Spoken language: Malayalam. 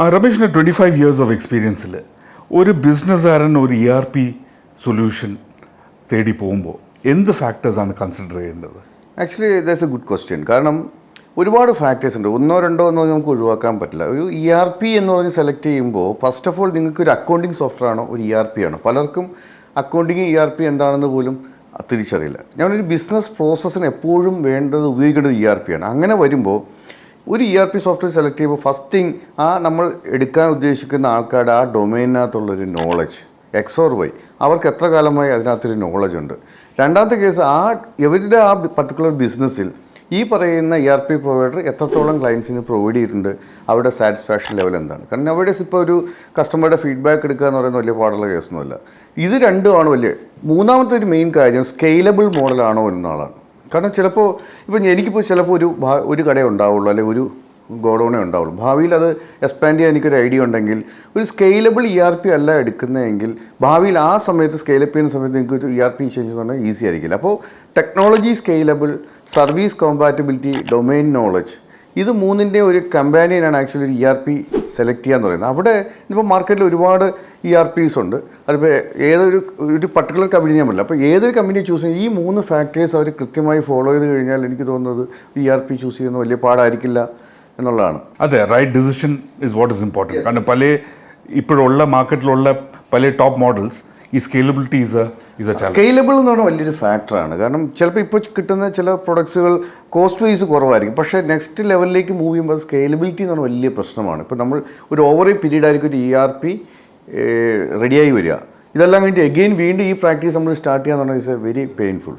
രമേഷിന് 25 years of എക്സ്പീരിയൻസിൽ ഒരു ബിസിനസ്സുകാരൻ ഒരു ERP സൊല്യൂഷൻ തേടി പോകുമ്പോൾ എന്ത് ഫാക്ടേഴ്സാണ് കൺസിഡർ ചെയ്യേണ്ടത്? Actually that's A good question. കാരണം ഒരുപാട് ഫാക്ടേഴ്സ് ഉണ്ട്. ഒന്നോ രണ്ടോ നമുക്ക് ഒഴിവാക്കാൻ പറ്റില്ല. ഒരു ERP എന്ന് പറഞ്ഞ് സെലക്ട് ചെയ്യുമ്പോൾ ഫസ്റ്റ് ഓഫ് ഓൾ നിങ്ങൾക്ക് ഒരു അക്കൗണ്ടിങ് സോഫ്റ്റ്വെയർ ആണോ ഒരു ERP ആണോ? പലർക്കും അക്കൗണ്ടിങ് ERP എന്താണെന്ന് പോലും തിരിച്ചറിയില്ല. ഞാനൊരു ബിസിനസ് പ്രോസസ്സിന് എപ്പോഴും ഉപയോഗിക്കേണ്ടത് ERP ആണ്. അങ്ങനെ വരുമ്പോൾ ഒരു ERP സോഫ്റ്റ്വെയർ സെലക്ട് ചെയ്യുമ്പോൾ ഫസ്റ്റ് തിങ് നമ്മൾ എടുക്കാൻ ഉദ്ദേശിക്കുന്ന ആൾക്കാരുടെ ആ ഡൊമൈനകത്തുള്ളൊരു നോളജ് X or Y അവർക്ക് എത്ര കാലമായി അതിനകത്തൊരു നോളജ് ഉണ്ട്. രണ്ടാമത്തെ കേസ് ഇവരുടെ ആ പർട്ടിക്കുലർ ബിസിനസ്സിൽ ഈ പറയുന്ന ERP പ്രൊവൈഡർ എത്രത്തോളം ക്ലയൻസിന് പ്രൊവൈഡ് ചെയ്തിട്ടുണ്ട്, അവരുടെ സാറ്റിസ്ഫാക്ഷൻ ലെവൽ എന്താണ്. കാരണം അവിടെ ഇപ്പോൾ ഒരു കസ്റ്റമറുടെ ഫീഡ്ബാക്ക് എടുക്കുക എന്ന് പറയുന്നത് വലിയ പാടുള്ള കേസൊന്നുമല്ല. ഇത് രണ്ടുമാണ് വലിയ. മൂന്നാമത്തെ ഒരു മെയിൻ കാര്യം സ്കെയിലബിൾ മോഡലാണോ എന്നാളാണ്. കാരണം ചിലപ്പോൾ എനിക്കിപ്പോൾ ചിലപ്പോൾ ഒരു കട ഉണ്ടാവുള്ളൂ, അല്ലെങ്കിൽ ഒരു ഗോഡൗണേ ഉണ്ടാവുള്ളൂ. ഭാവിയിൽ അത് എക്സ്പാൻഡ് ചെയ്യാൻ എനിക്കൊരു ഐഡിയ ഉണ്ടെങ്കിൽ ഒരു സ്കെയിലബിൾ ERP അല്ല എടുക്കുന്നതെങ്കിൽ ഭാവിയിൽ ആ സമയത്ത് സ്കെയിലപ്പ് ചെയ്യുന്ന സമയത്ത് നിങ്ങൾക്ക് ഒരു ERP ചേഞ്ച് എന്ന് പറഞ്ഞാൽ ഈസി ആയിരിക്കില്ല. അപ്പോൾ technology scalable, service compatibility, domain knowledge, ഇത് മൂന്നിൻ്റെ ഒരു കമ്പാനിയനാണ് ആക്ച്വലി ഒരു ERP സെലക്ട് ചെയ്യാന്ന് പറയുന്നത്. അവിടെ ഇപ്പോൾ മാർക്കറ്റിൽ ഒരുപാട് ERPs ഉണ്ട്. അതിപ്പോൾ ഒരു പർട്ടിക്കുലർ കമ്പനി ഞാൻ പറ്റില്ല. അപ്പോൾ ഏതൊരു കമ്പനി ചൂസ് ചെയ്യും ഈ മൂന്ന് ഫാക്ടേഴ്സ് അവർ കൃത്യമായി ഫോളോ ചെയ്ത് കഴിഞ്ഞാൽ എനിക്ക് തോന്നുന്നത് ERP ചൂസ് ചെയ്യുന്നത് വലിയ പാടായിരിക്കില്ല എന്നുള്ളതാണ്. അതെ, right decision is what is important. കാരണം ഇപ്പോഴുള്ള മാർക്കറ്റിലുള്ള പല ടോപ്പ് മോഡൽസ് ഈ scalability is a challenge. Scalable എന്ന് പറഞ്ഞാൽ വലിയൊരു ഫാക്ടറാണ്. കാരണം ചിലപ്പോൾ ഇപ്പോൾ കിട്ടുന്ന ചില പ്രൊഡക്ട്സുകൾ കോസ്റ്റ് വൈസ് കുറവായിരിക്കും, പക്ഷേ നെക്സ്റ്റ് ലെവലിലേക്ക് മൂവ് ചെയ്യുമ്പോൾ സ്കെയിലബിലിറ്റി എന്ന് പറഞ്ഞാൽ വലിയ പ്രശ്നമാണ്. ഇപ്പോൾ നമ്മൾ ഒരു ഓവർ പീരീഡ് ആയിരിക്കും ഒരു ERP റെഡിയായി വരിക. ഇതെല്ലാം വേണ്ടി വീണ്ടും ഈ പ്രാക്ടീസ് നമ്മൾ സ്റ്റാർട്ട് ചെയ്യാന്ന് പറഞ്ഞാൽ ഇറ്റ്സ് എ വെരി പെയിൻഫുൾ.